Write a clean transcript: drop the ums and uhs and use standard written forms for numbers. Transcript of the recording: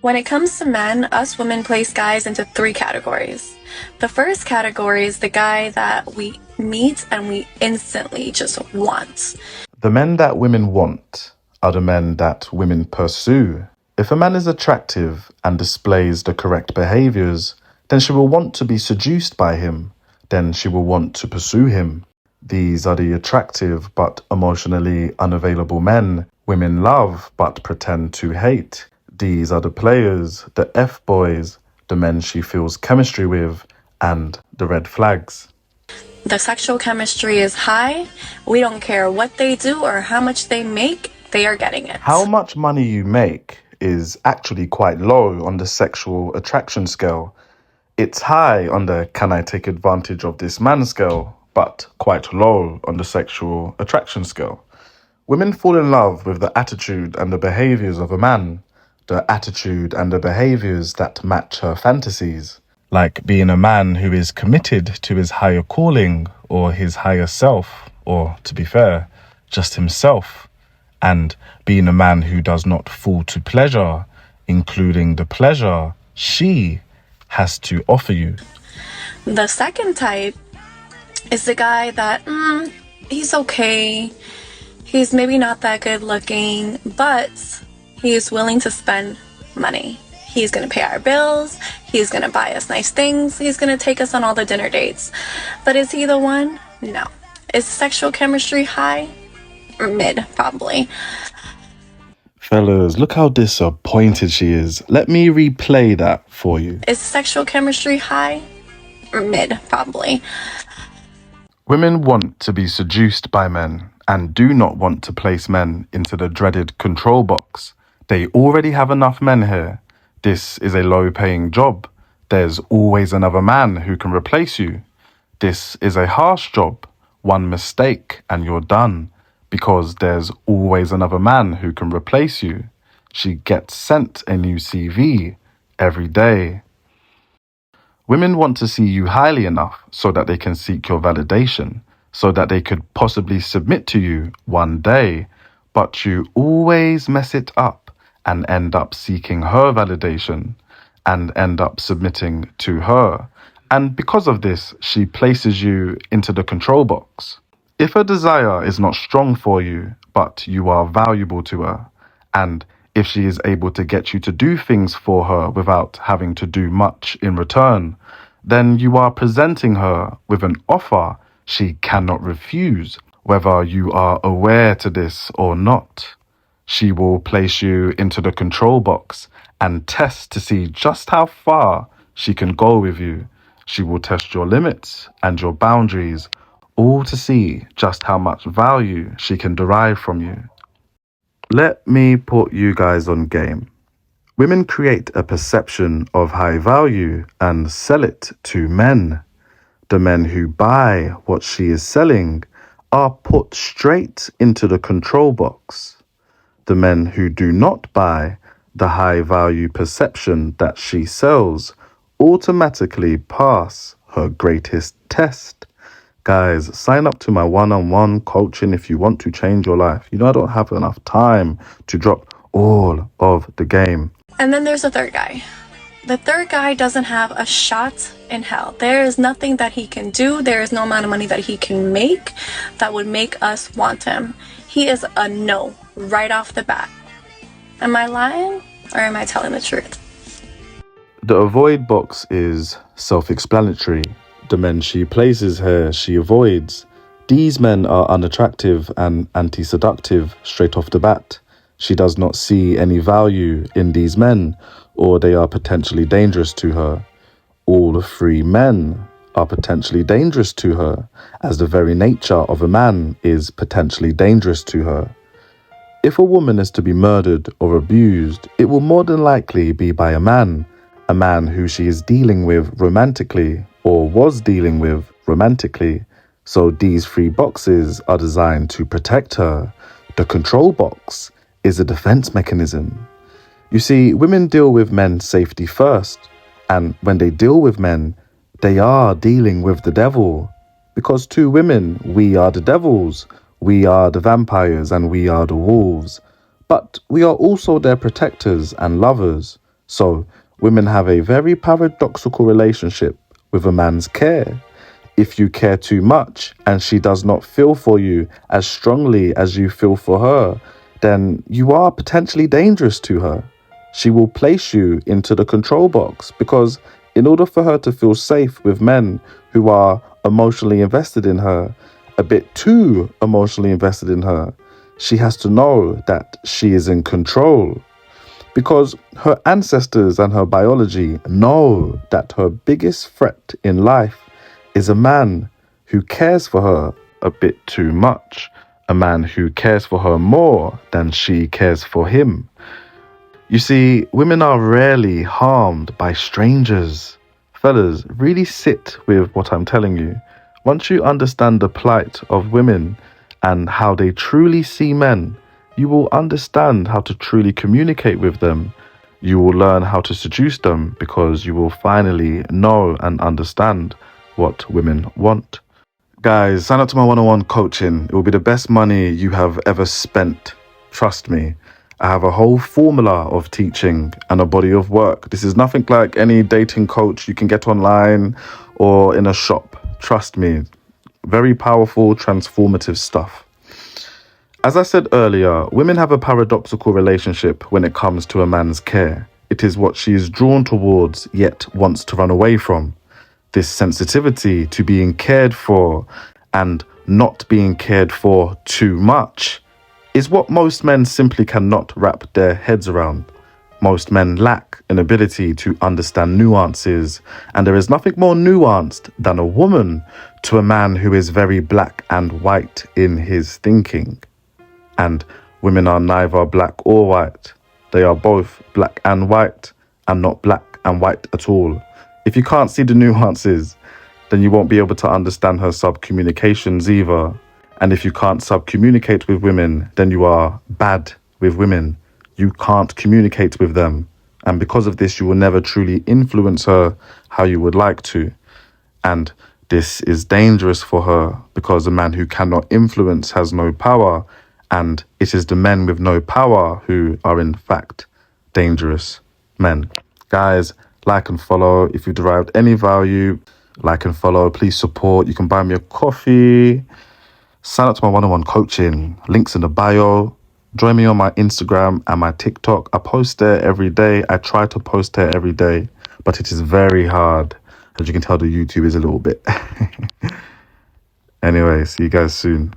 When it comes to men, us women place guys into three categories. The first category is the guy that we meet and we instantly just want. The men that women want are the men that women pursue. If a man is attractive and displays the correct behaviors, then she will want to be seduced by him. Then she will want to pursue him. These are the attractive but emotionally unavailable men women love but pretend to hate. These are the players, the F-boys, the men she feels chemistry with, and the red flags. The sexual chemistry is high. We don't care what they do or how much they make, they are getting it. How much money you make is actually quite low on the sexual attraction scale. It's high on the can I take advantage of this man scale, but quite low on the sexual attraction scale. Women fall in love with the attitude and the behaviors of a man, the attitude and the behaviors that match her fantasies, like being a man who is committed to his higher calling or his higher self, or to be fair, just himself, and being a man who does not fall to pleasure, including the pleasure she has to offer you. The second type is the guy that, he's okay, he's maybe not that good looking, but he's willing to spend money. He's going to pay our bills, he's going to buy us nice things, he's going to take us on all the dinner dates. But is he the one? No. Is sexual chemistry high? Or mid, probably. Fellas, look how disappointed she is. Let me replay that for you. Is sexual chemistry high? Or mid, probably. Women want to be seduced by men and do not want to place men into the dreaded control box. They already have enough men here. This is a low-paying job. There's always another man who can replace you. This is a harsh job. One mistake and you're done, because there's always another man who can replace you. She gets sent a new CV every day. Women want to see you highly enough so that they can seek your validation, so that they could possibly submit to you one day, but you always mess it up and end up seeking her validation and end up submitting to her. And because of this, she places you into the control box. If her desire is not strong for you, but you are valuable to her, and if she is able to get you to do things for her without having to do much in return, then you are presenting her with an offer she cannot refuse, whether you are aware to this or not. She will place you into the control box and test to see just how far she can go with you. She will test your limits and your boundaries, all to see just how much value she can derive from you. Let me put you guys on game. Women create a perception of high value and sell it to men. The men who buy what she is selling are put straight into the control box. The men who do not buy the high value perception that she sells automatically pass her greatest test. Guys, sign up to my one-on-one coaching if you want to change your life. You know, I don't have enough time to drop all of the game. And then there's the third guy. The third guy doesn't have a shot in hell. There is nothing that he can do. There is no amount of money that he can make that would make us want him. He is a no right off the bat. Am I lying or am I telling the truth? The avoid box is self-explanatory. The men she places here, she avoids. These men are unattractive and anti-seductive straight off the bat. She does not see any value in these men, or they are potentially dangerous to her. All three men are potentially dangerous to her, as the very nature of a man is potentially dangerous to her. If a woman is to be murdered or abused, it will more than likely be by a man who she is dealing with romantically or was dealing with romantically. So these three boxes are designed to protect her. The control box is a defense mechanism. You see, women deal with men's safety first, and when they deal with men, they are dealing with the devil. Because to women, we are the devils, we are the vampires, and we are the wolves. But we are also their protectors and lovers. So women have a very paradoxical relationship with a man's care. If you care too much and she does not feel for you as strongly as you feel for her, then you are potentially dangerous to her. She will place you into the control box because in order for her to feel safe with men who are emotionally invested in her, a bit too emotionally invested in her, she has to know that she is in control. Because her ancestors and her biology know that her biggest threat in life is a man who cares for her a bit too much, a man who cares for her more than she cares for him. You see, women are rarely harmed by strangers. Fellas, really sit with what I'm telling you. Once you understand the plight of women and how they truly see men, you will understand how to truly communicate with them. You will learn how to seduce them because you will finally know and understand what women want. Guys, sign up to my one-on-one coaching. It will be the best money you have ever spent. Trust me. I have a whole formula of teaching and a body of work. This is nothing like any dating coach you can get online or in a shop. Trust me. Very powerful, transformative stuff. As I said earlier, women have a paradoxical relationship when it comes to a man's care. It is what she is drawn towards, yet wants to run away from. This sensitivity to being cared for and not being cared for too much is what most men simply cannot wrap their heads around. Most men lack an ability to understand nuances, and there is nothing more nuanced than a woman to a man who is very black and white in his thinking. And women are neither black or white. They are both black and white, and not black and white at all. If you can't see the nuances, then you won't be able to understand her sub-communications either. And if you can't sub-communicate with women, then you are bad with women. You can't communicate with them. And because of this, you will never truly influence her how you would like to. And this is dangerous for her because a man who cannot influence has no power. And it is the men with no power who are in fact dangerous men. Guys, like and follow. If you derived any value, like and follow. Please support. You can buy me a coffee. Sign up to my one-on-one coaching. Links in the bio. Join me on my Instagram and my TikTok. I post there every day. I try to post there every day, but it is very hard. As you can tell, the YouTube is a little bit. Anyway, see you guys soon.